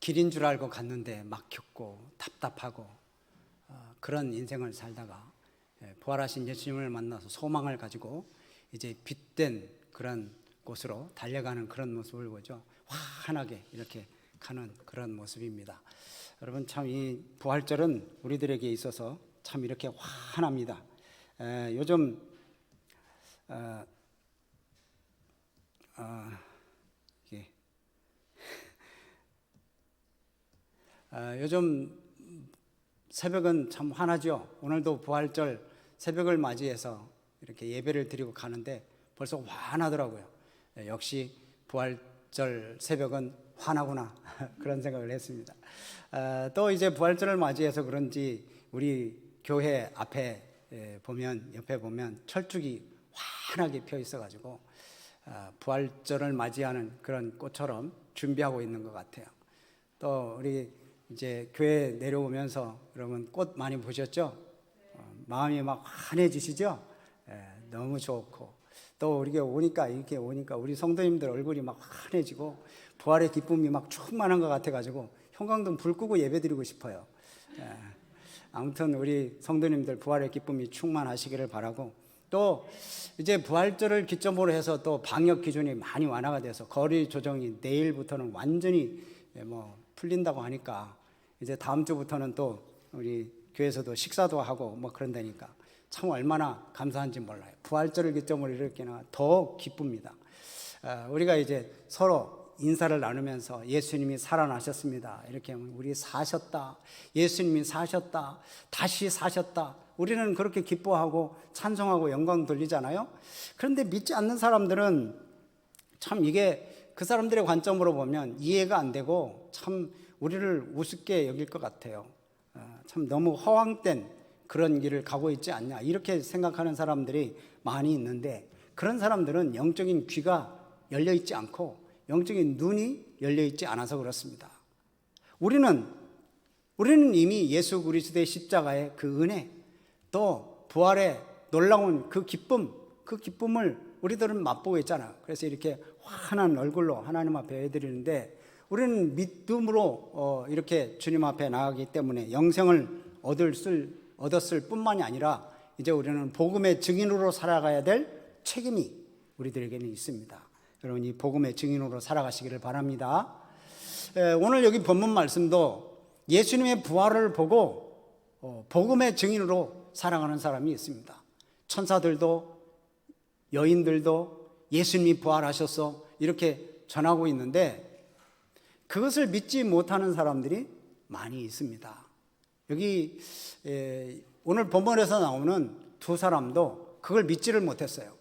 길인 줄 알고 갔는데 막혔고 답답하고 그런 인생을 살다가 부활하신 예수님을 만나서 소망을 가지고 이제 빛된 그런 곳으로 달려가는 그런 모습을 보죠. 환하게 이렇게 가는 그런 모습입니다. 여러분, 참 이 부활절은 우리들에게 있어서 참 이렇게 환합니다. 요즘 요즘 새벽은 참 환하죠. 오늘도 부활절 새벽을 맞이해서 이렇게 예배를 드리고 가는데 벌써 환하더라고요. 역시 부활절 새벽은 환하구나 그런 생각을 했습니다. 또 이제 부활절을 맞이해서 그런지 우리 교회 앞에 보면, 옆에 보면 철쭉이 환하게 펴 있어가지고 부활절을 맞이하는 그런 꽃처럼 준비하고 있는 것 같아요. 또 우리 이제 교회 내려오면서 여러분 꽃 많이 보셨죠? 마음이 막 환해지시죠? 너무 좋고, 또 우리가 오니까 이렇게 오니까 우리 성도님들 얼굴이 막 환해지고 부활의 기쁨이 막 충만한 것 같아가지고 형광등 불 끄고 예배드리고 싶어요. 아무튼 우리 성도님들 부활의 기쁨이 충만하시기를 바라고, 또 이제 부활절을 기점으로 해서 또 방역 기준이 많이 완화가 돼서 거리 조정이 내일부터는 완전히 풀린다고 하니까 이제 다음 주부터는 또 우리 교회에서도 식사도 하고 그런다니까 참 얼마나 감사한지 몰라요. 부활절을 기점으로 이렇게나 더 기쁩니다. 우리가 이제 서로 인사를 나누면서 예수님이 살아나셨습니다, 이렇게 하면 우리 사셨다, 예수님이 사셨다, 다시 사셨다, 우리는 그렇게 기뻐하고 찬송하고 영광 돌리잖아요. 그런데 믿지 않는 사람들은 참 이게 그 사람들의 관점으로 보면 이해가 안 되고 참 우리를 우습게 여길 것 같아요. 참 너무 허황된 그런 길을 가고 있지 않냐, 이렇게 생각하는 사람들이 많이 있는데, 그런 사람들은 영적인 귀가 열려 있지 않고 영적인 눈이 열려 있지 않아서 그렇습니다. 우리는 이미 예수 그리스도의 십자가의 그 은혜, 또 부활의 놀라운 그 기쁨을 우리들은 맛보고 있잖아요. 그래서 이렇게 환한 얼굴로 하나님 앞에 해드리는데, 우리는 믿음으로 이렇게 주님 앞에 나가기 때문에 영생을 얻었을 뿐만이 아니라 이제 우리는 복음의 증인으로 살아가야 될 책임이 우리들에게는 있습니다. 여러분, 이 복음의 증인으로 살아가시기를 바랍니다. 오늘 여기 본문 말씀도 예수님의 부활을 보고 복음의 증인으로 살아가는 사람이 있습니다. 천사들도 여인들도 예수님이 부활하셨어 이렇게 전하고 있는데, 그것을 믿지 못하는 사람들이 많이 있습니다. 여기 오늘 본문에서 나오는 두 사람도 그걸 믿지를 못했어요.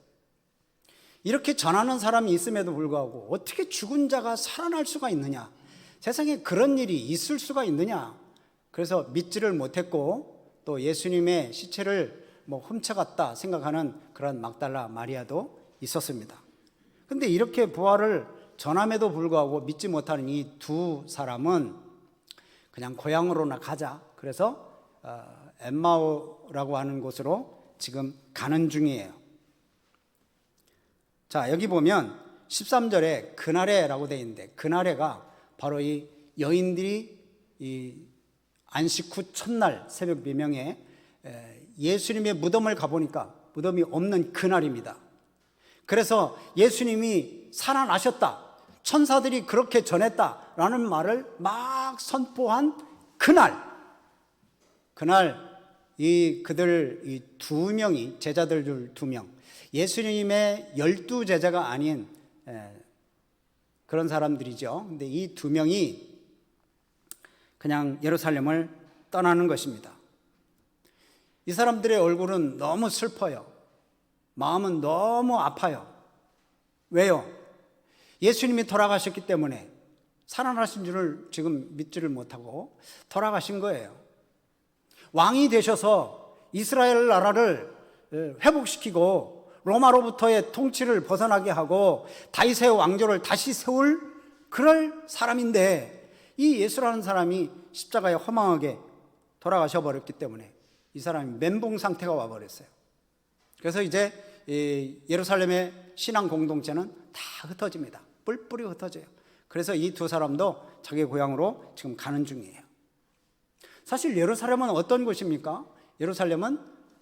이렇게 전하는 사람이 있음에도 불구하고 어떻게 죽은 자가 살아날 수가 있느냐, 세상에 그런 일이 있을 수가 있느냐, 그래서 믿지를 못했고, 또 예수님의 시체를 훔쳐갔다 생각하는 그런 막달라 마리아도 있었습니다. 근데 이렇게 부활을 전함에도 불구하고 믿지 못하는 이 두 사람은 그냥 고향으로나 가자, 그래서 엠마오라고 하는 곳으로 지금 가는 중이에요. 자, 여기 보면 13절에 그날에라고 되어 있는데, 그날에가 바로 이 여인들이 이 안식 후 첫날 새벽 비명에 예수님의 무덤을 가보니까 무덤이 없는 그날입니다. 그래서 예수님이 살아나셨다, 천사들이 그렇게 전했다라는 말을 막 선포한 그날 이 두 명이, 제자들 두 명, 예수님의 12제자가 아닌 그런 사람들이죠. 근데 이 두 명이 그냥 예루살렘을 떠나는 것입니다. 이 사람들의 얼굴은 너무 슬퍼요. 마음은 너무 아파요. 왜요? 예수님이 돌아가셨기 때문에, 살아나신 줄을 지금 믿지를 못하고 돌아가신 거예요. 왕이 되셔서 이스라엘 나라를 회복시키고 로마로부터의 통치를 벗어나게 하고 다윗의 왕조를 다시 세울 그럴 사람인데, 이 예수라는 사람이 십자가에 허망하게 돌아가셔 버렸기 때문에 이 사람이 멘붕 상태가 와버렸어요. 그래서 이제 예루살렘의 신앙 공동체는 다 흩어집니다. 뿔뿔이 흩어져요. 그래서 이 두 사람도 자기 고향으로 지금 가는 중이에요. 사실 예루살렘은 어떤 곳입니까? 예루살렘은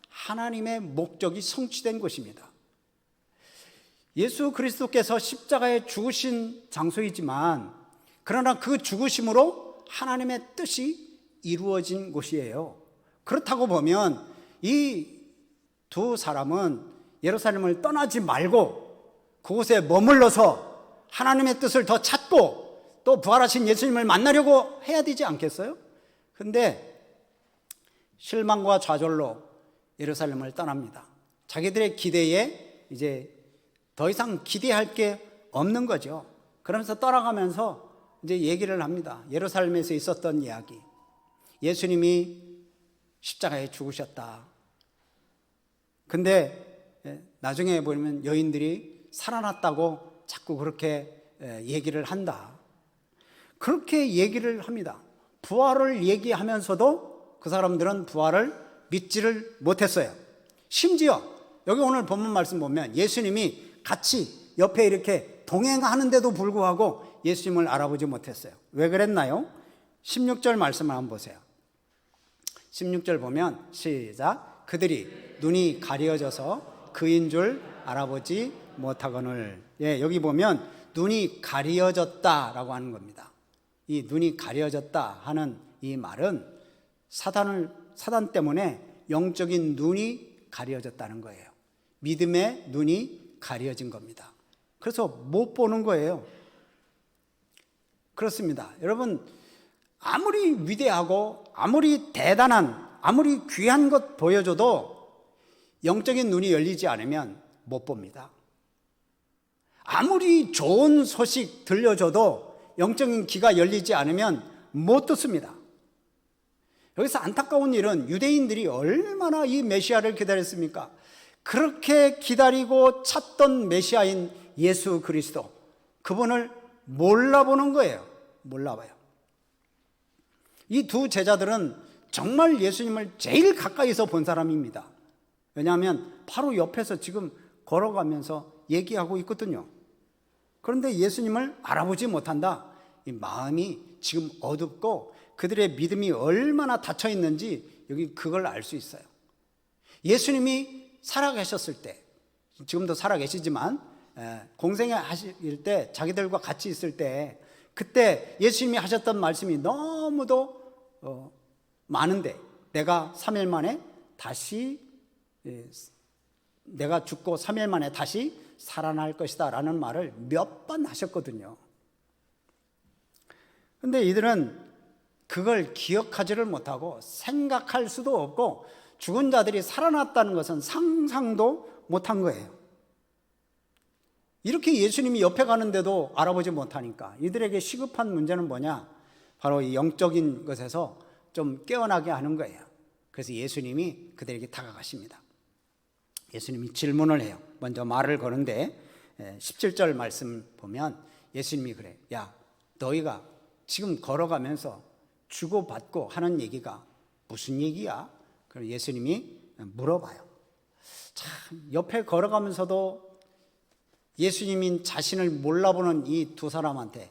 하나님의 목적이 성취된 곳입니다. 예수 그리스도께서 십자가에 죽으신 장소이지만 그러나 그 죽으심으로 하나님의 뜻이 이루어진 곳이에요. 그렇다고 보면 이 두 사람은 예루살렘을 떠나지 말고 그곳에 머물러서 하나님의 뜻을 더 찾고 또 부활하신 예수님을 만나려고 해야 되지 않겠어요? 근데 실망과 좌절로 예루살렘을 떠납니다. 자기들의 기대에 이제 더 이상 기대할 게 없는 거죠. 그러면서 떠나가면서 이제 얘기를 합니다. 예루살렘에서 있었던 이야기. 예수님이 십자가에 죽으셨다. 근데 나중에 보면 여인들이 살아났다고 자꾸 그렇게 얘기를 한다. 그렇게 얘기를 합니다. 부활을 얘기하면서도 그 사람들은 부활을 믿지를 못했어요. 심지어 여기 오늘 본문 말씀 보면 예수님이 같이 옆에 이렇게 동행하는데도 불구하고 예수님을 알아보지 못했어요. 왜 그랬나요? 16절 말씀을 한번 보세요. 16절 보면 시작. 그들이 눈이 가려져서 그인 줄 알아보지 못하거늘. 여기 보면 눈이 가려졌다라고 하는 겁니다. 이 눈이 가려졌다 하는 이 말은 사단 때문에 영적인 눈이 가려졌다는 거예요. 믿음의 눈이 가려진 겁니다. 그래서 못 보는 거예요. 그렇습니다. 여러분, 아무리 위대하고 아무리 대단한 아무리 귀한 것 보여줘도 영적인 눈이 열리지 않으면 못 봅니다. 아무리 좋은 소식 들려줘도 영적인 귀가 열리지 않으면 못 듣습니다. 여기서 안타까운 일은 유대인들이 얼마나 이 메시아를 기다렸습니까? 그렇게 기다리고 찾던 메시아인 예수 그리스도, 그분을 몰라보는 거예요. 몰라봐요. 이 두 제자들은 정말 예수님을 제일 가까이서 본 사람입니다. 왜냐하면 바로 옆에서 지금 걸어가면서 얘기하고 있거든요. 그런데 예수님을 알아보지 못한다. 이 마음이 지금 어둡고 그들의 믿음이 얼마나 닫혀 있는지 여기 그걸 알 수 있어요. 예수님이 살아계셨을 때, 지금도 살아계시지만 공생애 하실 때, 자기들과 같이 있을 때, 그때 예수님이 하셨던 말씀이 너무도 많은데, 내가 3일 만에 다시, 내가 죽고 3일 만에 다시 살아날 것이다 라는 말을 몇 번 하셨거든요. 근데 이들은 그걸 기억하지를 못하고 생각할 수도 없고 죽은 자들이 살아났다는 것은 상상도 못한 거예요. 이렇게 예수님이 옆에 가는데도 알아보지 못하니까 이들에게 시급한 문제는 뭐냐? 바로 이 영적인 것에서 좀 깨어나게 하는 거예요. 그래서 예수님이 그들에게 다가가십니다. 예수님이 질문을 해요. 먼저 말을 거는데 17절 말씀 보면 예수님이 그래요. 야, 너희가 지금 걸어가면서 주고받고 하는 얘기가 무슨 얘기야? 그럼 예수님이 물어봐요. 참, 옆에 걸어가면서도 예수님인 자신을 몰라보는 이 두 사람한테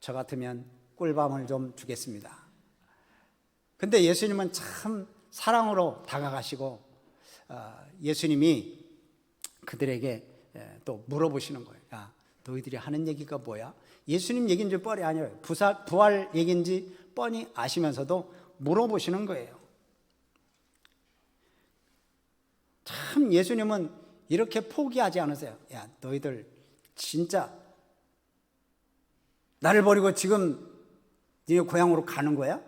저 같으면 꿀밤을 좀 주겠습니다. 근데 예수님은 참 사랑으로 다가가시고 예수님이 그들에게 또 물어보시는 거예요. 야, 너희들이 하는 얘기가 뭐야? 예수님 얘기인지 뻔히 아니에요. 부활 얘기인지 뻔히 아시면서도 물어보시는 거예요. 참 예수님은 이렇게 포기하지 않으세요. 야, 너희들 진짜 나를 버리고 지금 네 고향으로 가는 거야?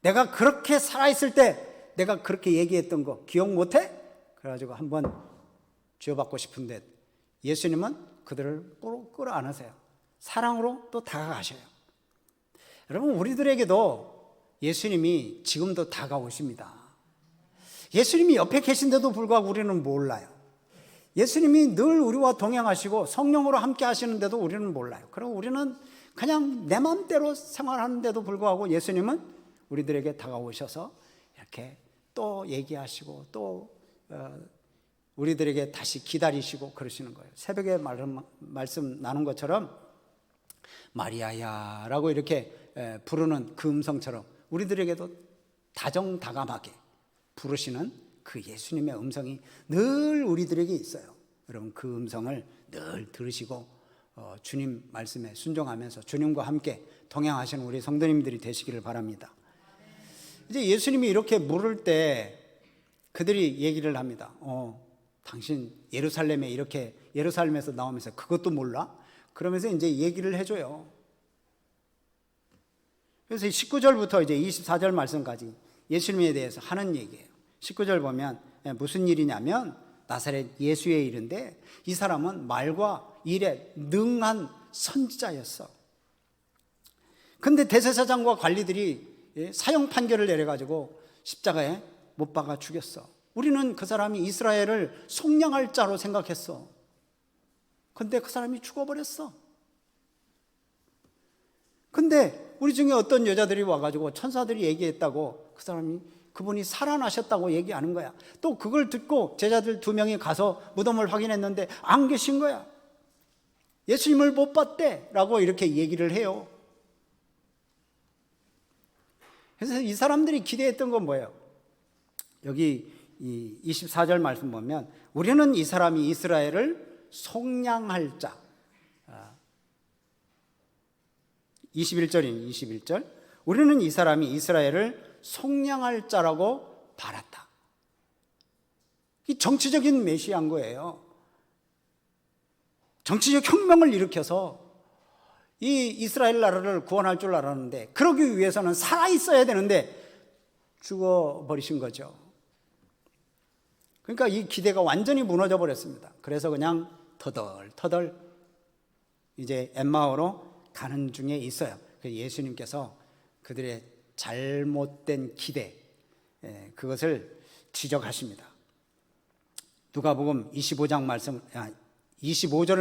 내가 그렇게 살아있을 때 내가 그렇게 얘기했던 거 기억 못해? 그래가지고 한번 쥐어받고 싶은데 예수님은 그들을 끌어안으세요. 사랑으로 또 다가가셔요. 여러분, 우리들에게도 예수님이 지금도 다가오십니다. 예수님이 옆에 계신데도 불구하고 우리는 몰라요. 예수님이 늘 우리와 동행하시고 성령으로 함께 하시는데도 우리는 몰라요. 그리고 우리는 그냥 내 마음대로 생활하는데도 불구하고 예수님은 우리들에게 다가오셔서 이렇게 또 얘기하시고 또 우리들에게 다시 기다리시고 그러시는 거예요. 새벽에 말씀 나눈 것처럼 마리아야라고 이렇게 부르는 그 음성처럼 우리들에게도 다정다감하게 부르시는 그 예수님의 음성이 늘 우리들에게 있어요. 여러분, 그 음성을 늘 들으시고 주님 말씀에 순종하면서 주님과 함께 동행하시는 우리 성도님들이 되시기를 바랍니다. 이제 예수님이 이렇게 물을 때 그들이 얘기를 합니다. 당신 예루살렘에서 나오면서 그것도 몰라? 그러면서 이제 얘기를 해줘요. 그래서 19절부터 이제 24절 말씀까지 예수님에 대해서 하는 얘기예요. 19절 보면 무슨 일이냐면 나사렛 예수의 일인데 이 사람은 말과 일에 능한 선지자였어. 근데 대제사장과 관리들이 사형 판결을 내려가지고 십자가에 못 박아 죽였어. 우리는 그 사람이 이스라엘을 속량할 자로 생각했어. 근데 그 사람이 죽어버렸어. 근데 우리 중에 어떤 여자들이 와가지고 천사들이 얘기했다고 그분이 살아나셨다고 얘기하는 거야. 또 그걸 듣고 제자들 2명이 가서 무덤을 확인했는데 안 계신 거야. 예수님을 못 봤대 라고 이렇게 얘기를 해요. 그래서 이 사람들이 기대했던 건 뭐예요? 여기 이 24절 말씀 보면 우리는 이 사람이 이스라엘을 속량할 자, 21절 우리는 이 사람이 이스라엘을 속량할 자라고 바랐다. 이 정치적인 메시아인 거예요. 정치적 혁명을 일으켜서 이 이스라엘 나라를 구원할 줄 알았는데 그러기 위해서는 살아있어야 되는데 죽어버리신 거죠. 그러니까 이 기대가 완전히 무너져 버렸습니다. 그래서 그냥 터덜터덜 이제 엠마오로 가는 중에 있어요. 예수님께서 그들의 잘못된 기대, 그것을 지적하십니다. 누가복음 25절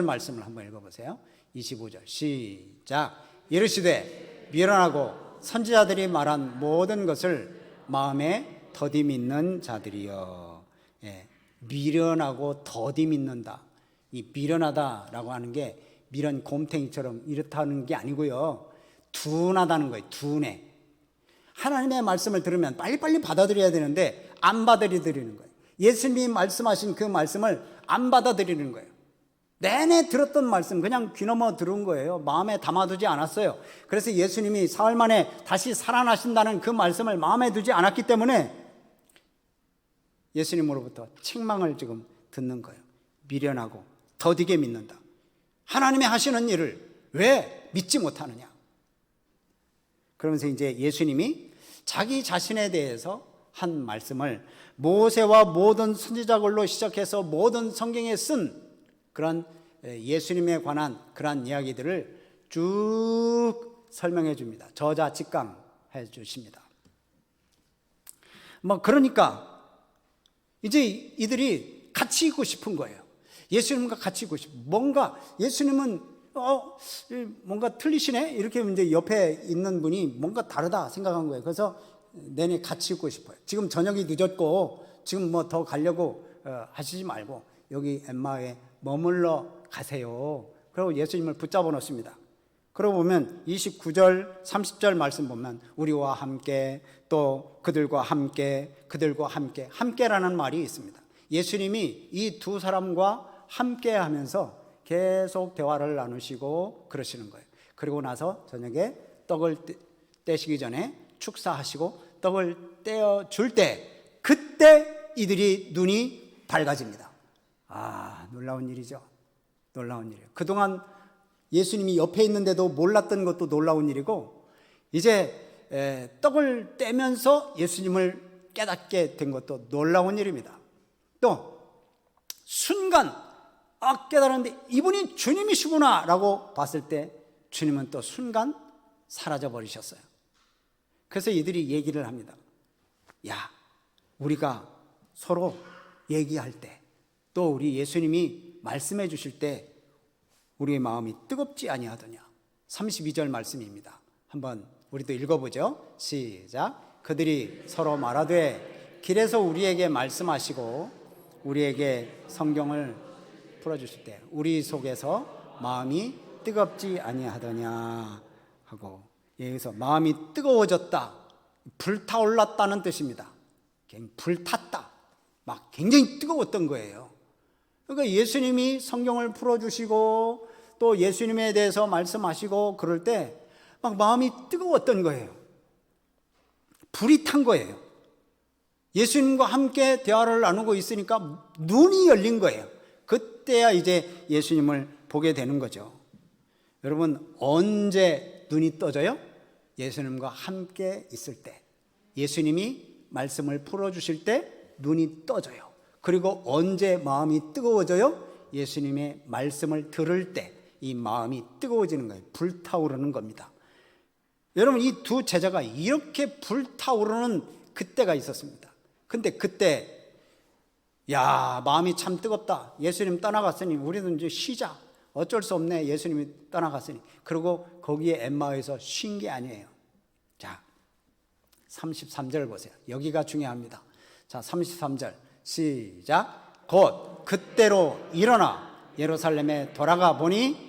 말씀을 한번 읽어보세요. 25절 시작. 이르시되 미련하고 선지자들이 말한 모든 것을 마음에 더디 믿는 자들이여. 미련하고 더디 믿는다. 이 미련하다라고 하는 게 미련 곰탱이처럼 이렇다는 게 아니고요, 둔하다는 거예요. 둔해. 하나님의 말씀을 들으면 빨리빨리 받아들여야 되는데 안 받아들이는 거예요. 예수님이 말씀하신 그 말씀을 안 받아들이는 거예요. 내내 들었던 말씀 그냥 귀넘어 들은 거예요. 마음에 담아두지 않았어요. 그래서 예수님이 사흘 만에 다시 살아나신다는 그 말씀을 마음에 두지 않았기 때문에 예수님으로부터 책망을 지금 듣는 거예요. 미련하고 더디게 믿는다. 하나님의 하시는 일을 왜 믿지 못하느냐. 그러면서 이제 예수님이 자기 자신에 대해서 한 말씀을 모세와 모든 선지자글로 시작해서 모든 성경에 쓴 그런 예수님에 관한 그런 이야기들을 쭉 설명해 줍니다. 저자직강해 주십니다. 그러니까 이제 이들이 같이 있고 싶은 거예요. 예수님과 같이 있고 싶은. 뭔가 예수님은 뭔가 틀리시네? 이렇게 이제 옆에 있는 분이 뭔가 다르다 생각한 거예요. 그래서 내내 같이 있고 싶어요. 지금 저녁이 늦었고 지금 더 가려고 하시지 말고 여기 엠마오에 머물러 가세요. 그리고 예수님을 붙잡아 놓습니다. 그러고 보면 29절 30절 말씀 보면 우리와 함께 또 그들과 함께 함께라는 말이 있습니다. 예수님이 이 두 사람과 함께 하면서 계속 대화를 나누시고 그러시는 거예요. 그리고 나서 저녁에 떡을 떼시기 전에 축사하시고 떡을 떼어 줄 때 그때 이들이 눈이 밝아집니다. 놀라운 일이죠. 놀라운 일이에요. 그동안 예수님이 옆에 있는데도 몰랐던 것도 놀라운 일이고 이제 떡을 떼면서 예수님을 깨닫게 된 것도 놀라운 일입니다. 또 순간 깨달았는데 이분이 주님이시구나 라고 봤을 때 주님은 또 순간 사라져 버리셨어요. 그래서 이들이 얘기를 합니다. 우리가 서로 얘기할 때 또 우리 예수님이 말씀해 주실 때 우리의 마음이 뜨겁지 아니하더냐. 32절 말씀입니다. 한번 우리도 읽어보죠. 시작. 그들이 서로 말하되 길에서 우리에게 말씀하시고 우리에게 성경을 풀어주실 때 우리 속에서 마음이 뜨겁지 아니하더냐 하고, 여기서 마음이 뜨거워졌다, 불타올랐다는 뜻입니다. 불탔다, 막 굉장히 뜨거웠던 거예요. 그러니까 예수님이 성경을 풀어주시고 또 예수님에 대해서 말씀하시고 그럴 때 막 마음이 뜨거웠던 거예요. 불이 탄 거예요. 예수님과 함께 대화를 나누고 있으니까 눈이 열린 거예요. 그때야 이제 예수님을 보게 되는 거죠. 여러분, 언제 눈이 떠져요? 예수님과 함께 있을 때, 예수님이 말씀을 풀어주실 때 눈이 떠져요. 그리고 언제 마음이 뜨거워져요? 예수님의 말씀을 들을 때 이 마음이 뜨거워지는 거예요. 불타오르는 겁니다. 여러분, 이 두 제자가 이렇게 불타오르는 그때가 있었습니다. 근데 그때, 야, 마음이 참 뜨겁다, 예수님 떠나갔으니 우리도 이제 쉬자, 어쩔 수 없네, 예수님이 떠나갔으니. 그리고 거기에 엠마오에서 쉰 게 아니에요. 자, 33절 보세요. 여기가 중요합니다. 자, 33절 시작. 곧 그때로 일어나 예루살렘에 돌아가 보니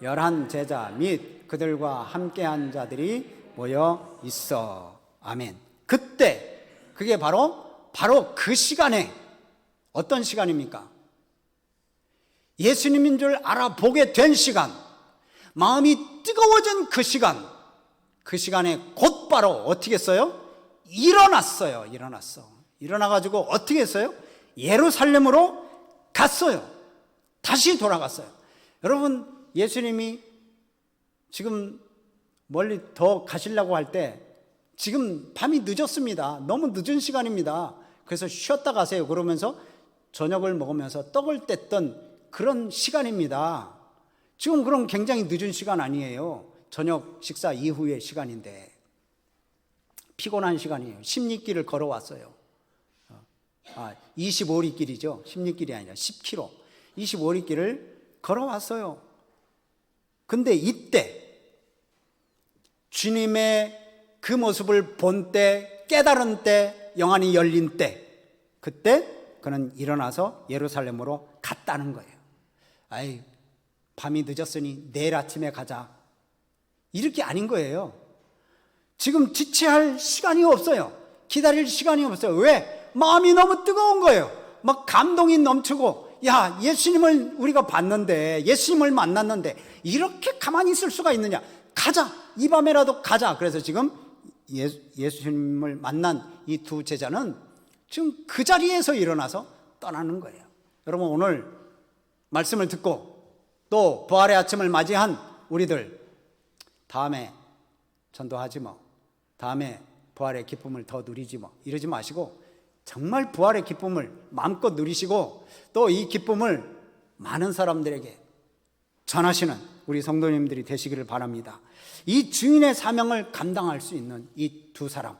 11 제자 및 그들과 함께한 자들이 모여 있어. 아멘. 그때, 그게 바로 그 시간에, 어떤 시간입니까? 예수님인 줄 알아보게 된 시간, 마음이 뜨거워진 그 시간, 그 시간에 곧바로 어떻게 했어요? 일어났어요. 일어나가지고 어떻게 했어요? 예루살렘으로 갔어요. 다시 돌아갔어요. 여러분, 예수님이 지금 멀리 더 가시려고 할 때 지금 밤이 늦었습니다. 너무 늦은 시간입니다. 그래서 쉬었다 가세요 그러면서 저녁을 먹으면서 떡을 뗐던 그런 시간입니다. 지금 그럼 굉장히 늦은 시간 아니에요. 저녁 식사 이후의 시간인데 피곤한 시간이에요. 10리길을 걸어왔어요. 25리길이죠. 10리길이 아니라 10km 25리길을 걸어왔어요. 근데 이때 주님의 그 모습을 본 때, 깨달은 때, 영안이 열린 때, 그때 그는 일어나서 예루살렘으로 갔다는 거예요. 아이, 밤이 늦었으니 내일 아침에 가자, 이렇게 아닌 거예요. 지금 지체할 시간이 없어요. 기다릴 시간이 없어요. 왜? 마음이 너무 뜨거운 거예요. 막 감동이 넘치고, 야, 예수님을 우리가 봤는데, 예수님을 만났는데 이렇게 가만히 있을 수가 있느냐, 가자, 이 밤에라도 가자. 그래서 지금 예수님을 만난 이 두 제자는 지금 그 자리에서 일어나서 떠나는 거예요. 여러분, 오늘 말씀을 듣고 또 부활의 아침을 맞이한 우리들, 다음에 전도하지 뭐, 다음에 부활의 기쁨을 더 누리지 뭐, 이러지 마시고 정말 부활의 기쁨을 마음껏 누리시고 또 이 기쁨을 많은 사람들에게 전하시는 우리 성도님들이 되시기를 바랍니다. 이 증인의 사명을 감당할 수 있는 이 두 사람,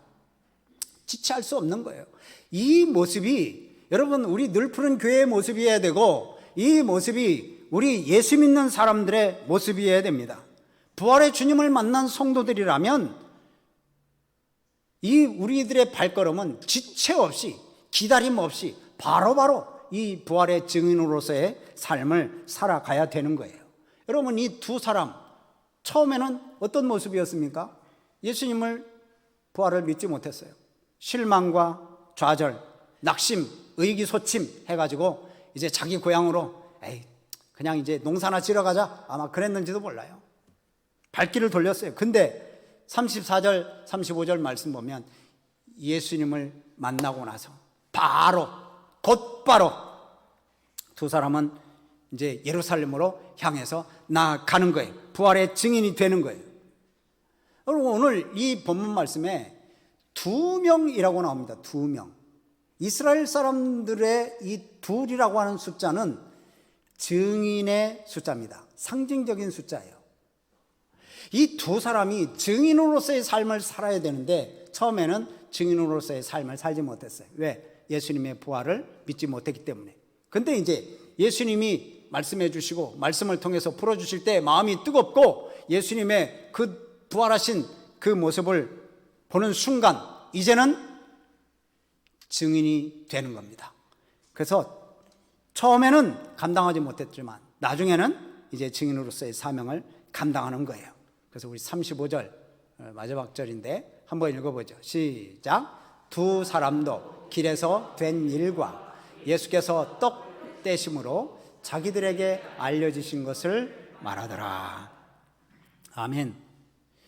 지체할 수 없는 거예요. 이 모습이 여러분, 우리 늘푸른 교회의 모습이어야 되고, 이 모습이 우리 예수 믿는 사람들의 모습이어야 됩니다. 부활의 주님을 만난 성도들이라면 이 우리들의 발걸음은 지체 없이, 기다림 없이 바로바로 이 부활의 증인으로서의 삶을 살아가야 되는 거예요. 여러분, 이 두 사람 처음에는 어떤 모습이었습니까? 예수님을, 부활을 믿지 못했어요. 실망과 좌절, 낙심, 의기소침 해가지고 이제 자기 고향으로, 에이, 그냥 이제 농사나 지러 가자, 아마 그랬는지도 몰라요. 발길을 돌렸어요. 근데 34절 35절 말씀 보면 예수님을 만나고 나서 곧바로 두 사람은 이제 예루살렘으로 향해서 나아가는 거예요. 부활의 증인이 되는 거예요. 여러분, 오늘 이 본문 말씀에 2명이라고 나옵니다. 2명. 이스라엘 사람들의 이 둘이라고 하는 숫자는 증인의 숫자입니다. 상징적인 숫자예요. 이 두 사람이 증인으로서의 삶을 살아야 되는데 처음에는 증인으로서의 삶을 살지 못했어요. 왜? 예수님의 부활을 믿지 못했기 때문에. 근데 이제 예수님이 말씀해 주시고 말씀을 통해서 풀어주실 때 마음이 뜨겁고 예수님의 그 부활하신 그 모습을 보는 순간 이제는 증인이 되는 겁니다. 그래서 처음에는 감당하지 못했지만 나중에는 이제 증인으로서의 사명을 감당하는 거예요. 그래서 우리 35절 마지막 절인데 한번 읽어보죠. 시작. 두 사람도 길에서 된 일과 예수께서 떡 떼심으로 자기들에게 알려주신 것을 말하더라. 아멘.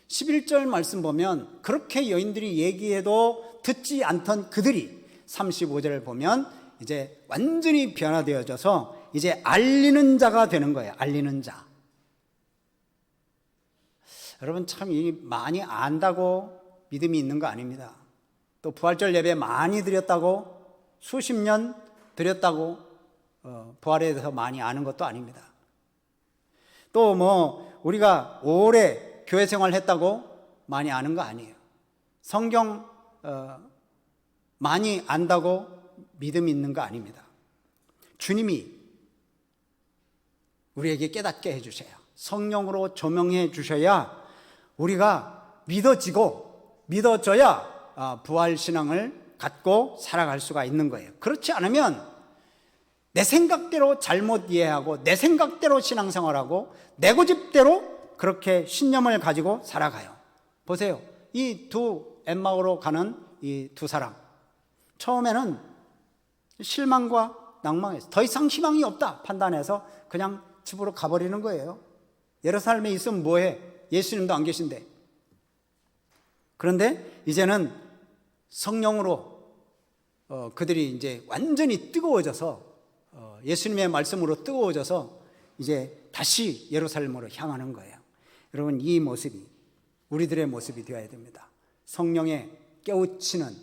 11절 말씀 보면 그렇게 여인들이 얘기해도 듣지 않던 그들이 35절을 보면 이제 완전히 변화되어져서 이제 알리는 자가 되는 거예요. 알리는 자. 여러분 참 많이 안다고 믿음이 있는 거 아닙니다. 또 부활절 예배 많이 드렸다고 수십 년 드렸다고 부활에 대해서 많이 아는 것도 아닙니다. 또 뭐 우리가 오래 교회 생활했다고 많이 아는 거 아니에요. 성경 많이 안다고 믿음이 있는 거 아닙니다. 주님이 우리에게 깨닫게 해주셔야, 성령으로 조명해 주셔야 우리가 믿어져야 부활신앙을 갖고 살아갈 수가 있는 거예요. 그렇지 않으면 내 생각대로 잘못 이해하고 내 생각대로 신앙생활하고 내 고집대로 그렇게 신념을 가지고 살아가요. 보세요. 이 두 엠마오로 가는 이 두 사람, 처음에는 실망과 낭망했어요. 더 이상 희망이 없다 판단해서 그냥 집으로 가버리는 거예요. 예루살렘에 있으면 뭐해? 예수님도 안 계신데. 그런데 이제는 성령으로 그들이 이제 완전히 뜨거워져서 예수님의 말씀으로 뜨거워져서 이제 다시 예루살렘으로 향하는 거예요. 여러분 이 모습이 우리들의 모습이 되어야 됩니다. 성령의 깨우치는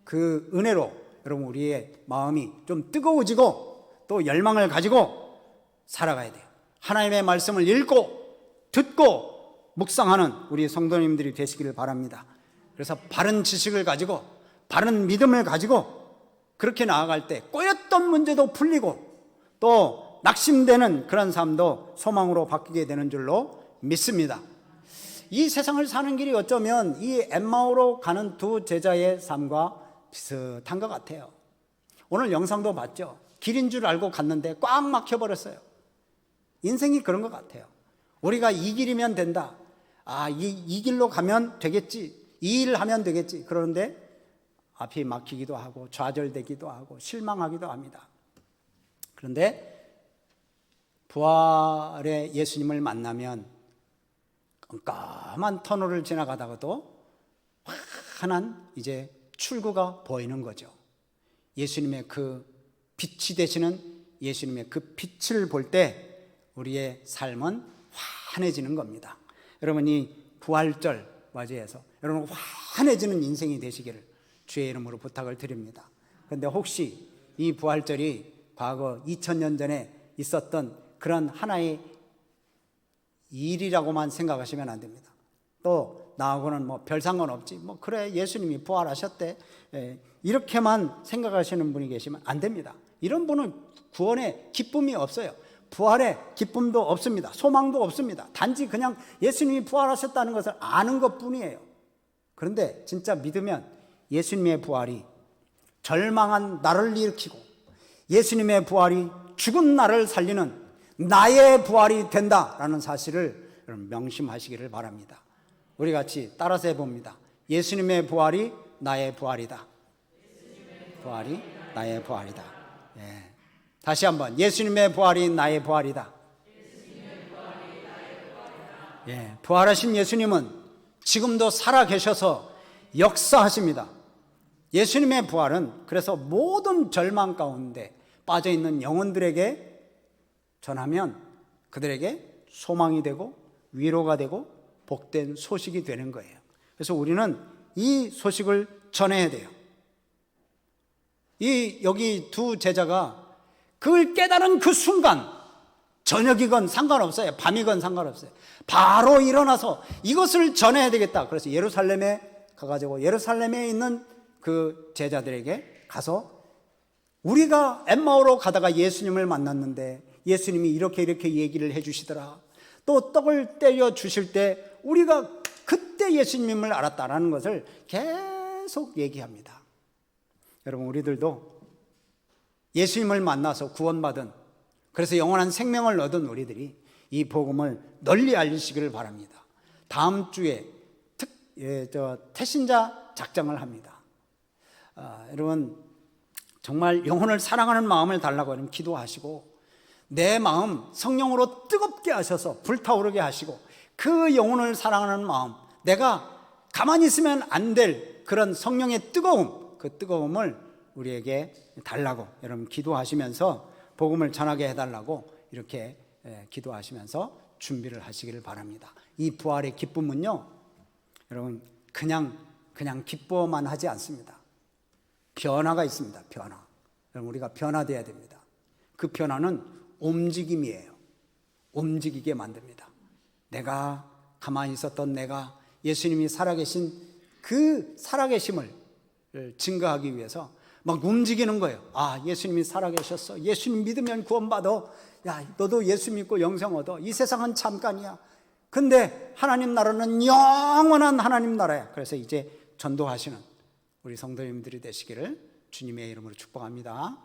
그 은혜로 여러분 우리의 마음이 좀 뜨거워지고 또 열망을 가지고 살아가야 돼요. 하나님의 말씀을 읽고 듣고 묵상하는 우리 성도님들이 되시기를 바랍니다. 그래서 바른 지식을 가지고 바른 믿음을 가지고 그렇게 나아갈 때 꼬였던 문제도 풀리고 또 낙심되는 그런 삶도 소망으로 바뀌게 되는 줄로 믿습니다. 이 세상을 사는 길이 어쩌면 이 엠마오로 가는 두 제자의 삶과 비슷한 것 같아요. 오늘 영상도 봤죠. 길인 줄 알고 갔는데 꽉 막혀버렸어요. 인생이 그런 것 같아요. 우리가 이 길이면 된다. 이 길로 가면 되겠지. 이 일을 하면 되겠지. 그런데 앞이 막히기도 하고 좌절되기도 하고 실망하기도 합니다. 그런데 부활의 예수님을 만나면 깜깜한 터널을 지나가다가도 환한 이제 출구가 보이는 거죠. 예수님의 그 빛이 되시는 예수님의 그 빛을 볼 때 우리의 삶은 환해지는 겁니다. 여러분 이 부활절 맞이해서 여러분 환해지는 인생이 되시기를 주의 이름으로 부탁을 드립니다. 그런데 혹시 이 부활절이 과거 2000년 전에 있었던 그런 하나의 일이라고만 생각하시면 안 됩니다. 또 나하고는 뭐 별 상관없지, 뭐 그래 예수님이 부활하셨대, 이렇게만 생각하시는 분이 계시면 안 됩니다. 이런 분은 구원의 기쁨이 없어요. 부활의 기쁨도 없습니다. 소망도 없습니다. 단지 그냥 예수님이 부활하셨다는 것을 아는 것뿐이에요. 그런데 진짜 믿으면 예수님의 부활이 절망한 나를 일으키고 예수님의 부활이 죽은 나를 살리는 나의 부활이 된다라는 사실을 여러분 명심하시기를 바랍니다. 우리 같이 따라서 해봅니다. 예수님의 부활이 나의 부활이다. 부활이 나의 부활이다. 예. 다시 한번 예수님의 부활이 나의 부활이다. 예. 부활하신 예수님은 지금도 살아계셔서 역사하십니다. 예수님의 부활은 그래서 모든 절망 가운데 빠져있는 영혼들에게 전하면 그들에게 소망이 되고 위로가 되고 복된 소식이 되는 거예요. 그래서 우리는 이 소식을 전해야 돼요. 여기 두 제자가 그걸 깨달은 그 순간 저녁이건 상관없어요. 밤이건 상관없어요. 바로 일어나서 이것을 전해야 되겠다. 그래서 예루살렘에 가가지고 예루살렘에 있는 그 제자들에게 가서 우리가 엠마오로 가다가 예수님을 만났는데 예수님이 이렇게 얘기를 해주시더라. 또 떡을 떼려 주실 때 우리가 그때 예수님을 알았다라는 것을 계속 얘기합니다. 여러분 우리들도 예수님을 만나서 구원받은, 그래서 영원한 생명을 얻은 우리들이 이 복음을 널리 알리시기를 바랍니다. 다음 주에 태신자 작정을 합니다. 여러분 정말 영혼을 사랑하는 마음을 달라고 하면 기도하시고, 내 마음 성령으로 뜨겁게 하셔서 불타오르게 하시고, 그 영혼을 사랑하는 마음, 내가 가만히 있으면 안 될 그런 성령의 뜨거움, 그 뜨거움을 우리에게 달라고 여러분 기도하시면서 복음을 전하게 해달라고 이렇게 기도하시면서 준비를 하시기를 바랍니다. 이 부활의 기쁨은요, 여러분 그냥 기뻐만 하지 않습니다. 변화가 있습니다. 변화. 여러분 우리가 변화돼야 됩니다. 그 변화는 움직임이에요. 움직이게 만듭니다. 내가 가만히 있었던 내가 예수님이 살아계신 그 살아계심을 증거하기 위해서 막 움직이는 거예요. 아, 예수님이 살아계셨어. 예수님 믿으면 구원받아. 야, 너도 예수 믿고 영생 얻어. 이 세상은 잠깐이야. 근데 하나님 나라는 영원한 하나님 나라야. 그래서 이제 전도하시는 우리 성도님들이 되시기를 주님의 이름으로 축복합니다.